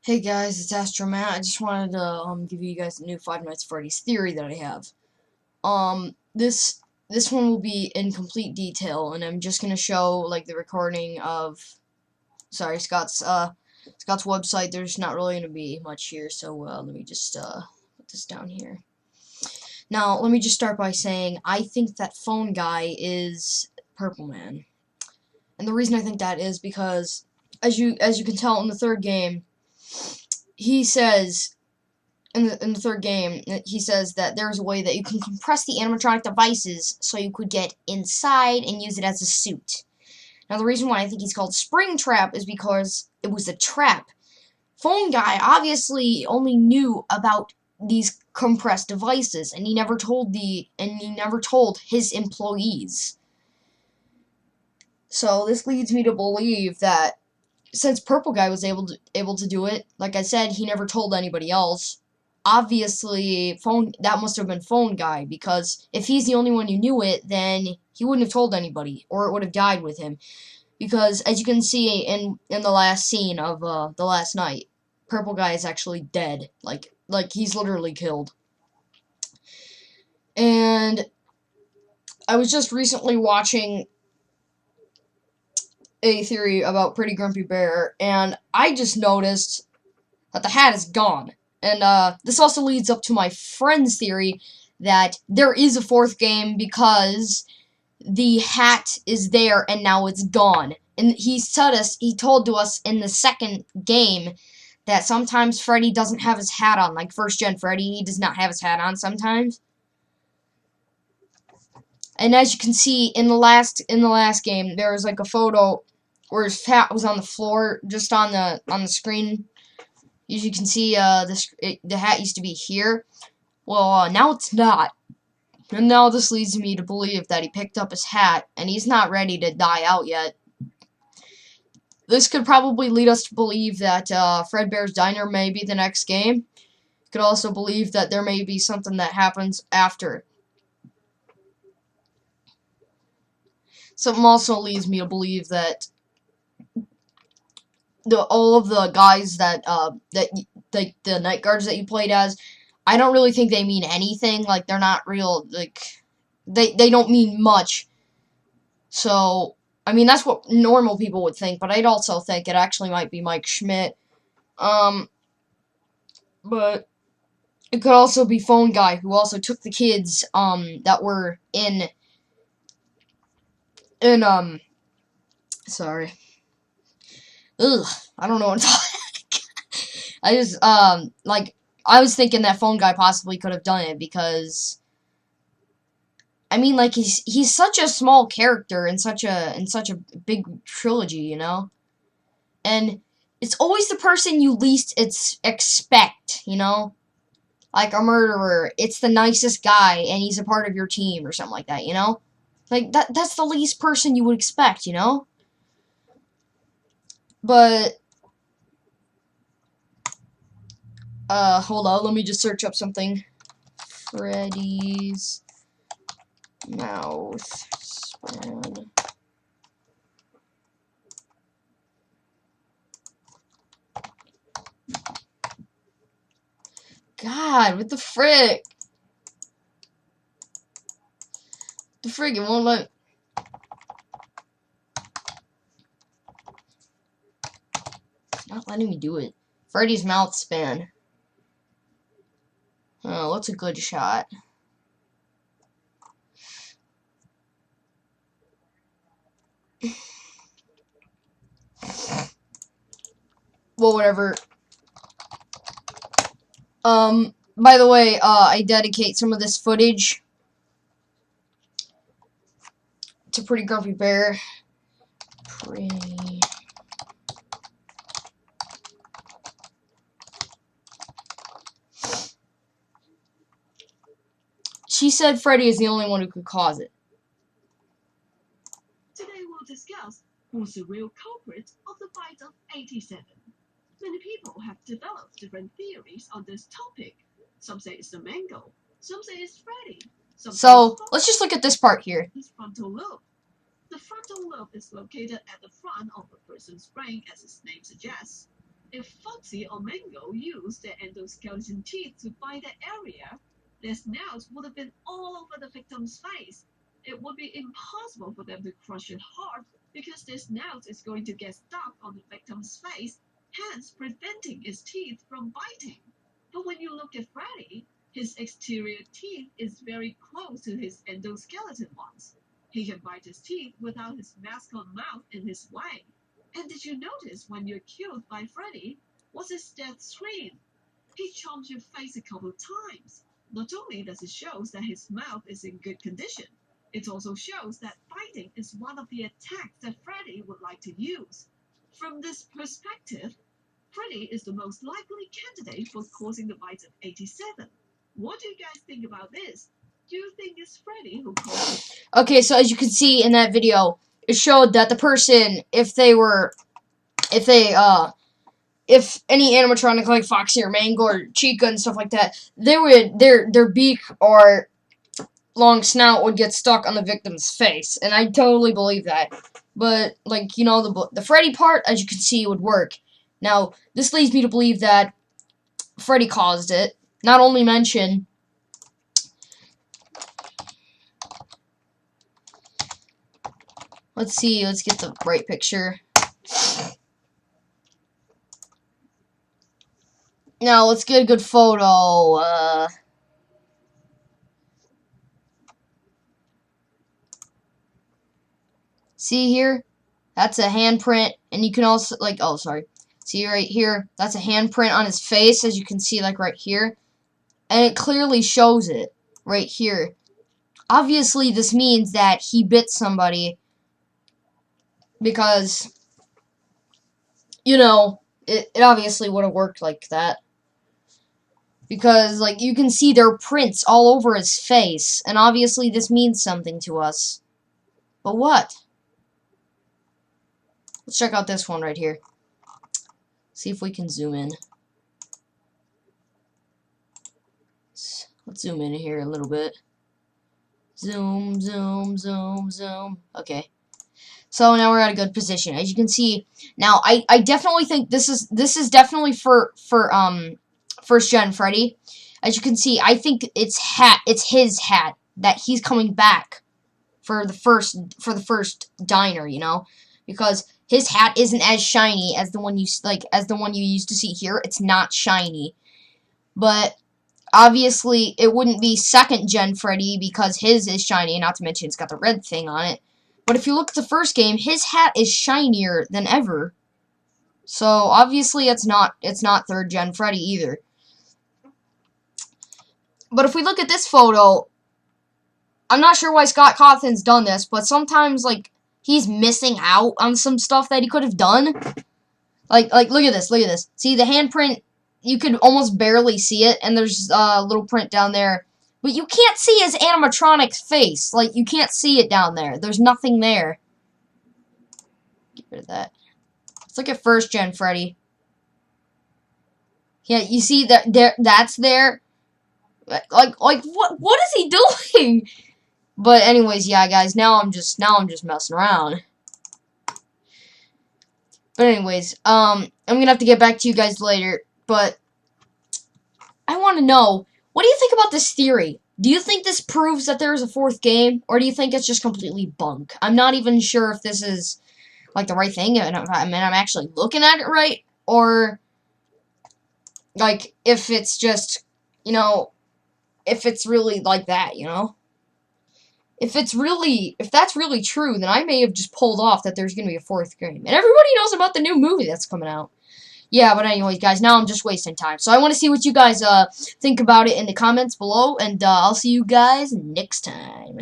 Hey guys, it's Astromat. I just wanted to give you guys a new Five Nights at Freddy's theory that I have. This one will be in complete detail, and I'm just gonna show like the recording of Scott's website. There's not really gonna be much here, so let me just put this down here. Now let me just start by saying I think that phone guy is Purple Man, and the reason I think that is because as you can tell in the third game, he says. In the third game, he says that there's a way that you can compress the animatronic devices so you could get inside and use it as a suit. Now, the reason why I think he's called Springtrap is because it was a trap. Phone Guy obviously only knew about these compressed devices, and he never told his employees. So this leads me to believe that since Purple Guy was able to do it, like I said, he never told anybody else. Obviously, that must have been Phone Guy, because if he's the only one who knew it, then he wouldn't have told anybody, or it would have died with him. Because as you can see in the last scene of the last night, Purple Guy is actually dead. Like he's literally killed. And I was just recently watching a theory about Pretty Grumpy Bear, and I just noticed that the hat is gone. And this also leads up to my friend's theory that there is a fourth game because the hat is there and now it's gone. And he told to us in the second game that sometimes Freddy doesn't have his hat on, like first gen Freddy, he does not have his hat on sometimes. And as you can see in the last game, there was like a photo where his hat was on the floor, just on the screen. As you can see, the hat used to be here. Well, now it's not. And now this leads me to believe that he picked up his hat, and he's not ready to die out yet. This could probably lead us to believe that Fredbear's Diner may be the next game. Could also believe that there may be something that happens after. Something also leads me to believe that all of the guys that the night guards that you played as, I don't really think they mean anything. Like, they're not real, like, they don't mean much. So, I mean, that's what normal people would think, but I'd also think it actually might be Mike Schmidt. But it could also be Phone Guy, who also took the kids, that were sorry. Ugh, I don't know what I'm talking. I just, I was thinking that Phone Guy possibly could have done it because, I mean, like, he's such a small character in such a big trilogy, you know? And it's always the person you least expect, you know? Like a murderer, it's the nicest guy, and he's a part of your team or something like that, you know? Like, that's the least person you would expect, you know? But, hold on, let me just search up something. Freddy's mouth span. God, what the frick? The frick, it won't let... It's not letting me do it. Freddy's mouth span. Oh, what's a good shot? Well, whatever. By the way, I dedicate some of this footage to Pretty Grumpy Bear. She said Freddy is the only one who could cause it. Today we'll discuss who's the real culprit of the fight of 87. Many people have developed different theories on this topic. Some say it's the mango, some say it's Freddy. So, let's just look at this part here. This frontal lobe. The frontal lobe is located at the front of a person's brain, as its name suggests. If Foxy or Mango used their endoskeleton teeth to bite that area, their snouts would have been all over the victim's face. It would be impossible for them to crush it hard because their snout is going to get stuck on the victim's face, hence preventing its teeth from biting. But when you look at Freddy, his exterior teeth is very close to his endoskeleton ones. He can bite his teeth without his mascot mouth in his way. And did you notice when you're killed by Freddy, what's his death scream? He chomps your face a couple of times. Not only does it show that his mouth is in good condition, it also shows that biting is one of the attacks that Freddy would like to use. From this perspective, Freddy is the most likely candidate for causing the bites of 87. What do you guys think about this? Do you think it's Freddy who caused it? Okay, so as you can see in that video, it showed that the person, if any animatronic like Foxy or Mango or Chica and stuff like that, their beak or long snout would get stuck on the victim's face, and I totally believe that. But like, you know, the Freddy part, as you can see, would work. Now, this leads me to believe that Freddy caused it. Not only mention, let's see, let's get the right picture. Now, let's get a good photo. See here? That's a handprint, and you can also, like, oh, sorry. See right here? That's a handprint on his face, as you can see, like, right here. And it clearly shows it right here. Obviously, this means that he bit somebody because, you know, it obviously would have worked like that. Because, like, you can see their prints all over his face, and obviously this means something to us. But what? Let's check out this one right here. See if we can zoom in. Let's zoom in here a little bit. Zoom, zoom, zoom, zoom. Okay. So now we're at a good position. As you can see, now I definitely think this is definitely for first gen Freddy. As you can see, I think it's his hat that he's coming back for the first diner, you know? Because his hat isn't as shiny as the one you used to see here. It's not shiny. But obviously, it wouldn't be second gen Freddy because his is shiny, not to mention it's got the red thing on it. But if you look at the first game, his hat is shinier than ever. So obviously it's not third gen Freddy either. But if we look at this photo, I'm not sure why Scott Cawthon's done this, but sometimes like he's missing out on some stuff that he could have done. Like look at this. See the handprint, you could almost barely see it, and there's a little print down there. But you can't see his animatronic face. Like, you can't see it down there. There's nothing there. Get rid of that. Let's look at first gen Freddy. Yeah, you see that's there. Like what is he doing? But anyways, yeah, guys, now I'm just messing around. But anyways, I'm gonna have to get back to you guys later. But I want to know, what do you think about this theory? Do you think this proves that there is a fourth game, or do you think it's just completely bunk? I'm not even sure if this is like the right thing, and I'm actually looking at it right, or like if it's just, you know, if it's really like that, you know? If that's really true, then I may have just pulled off that there's gonna be a fourth game, and everybody knows about the new movie that's coming out. Yeah, but anyways, guys, now I'm just wasting time. So I want to see what you guys think about it in the comments below, and I'll see you guys next time.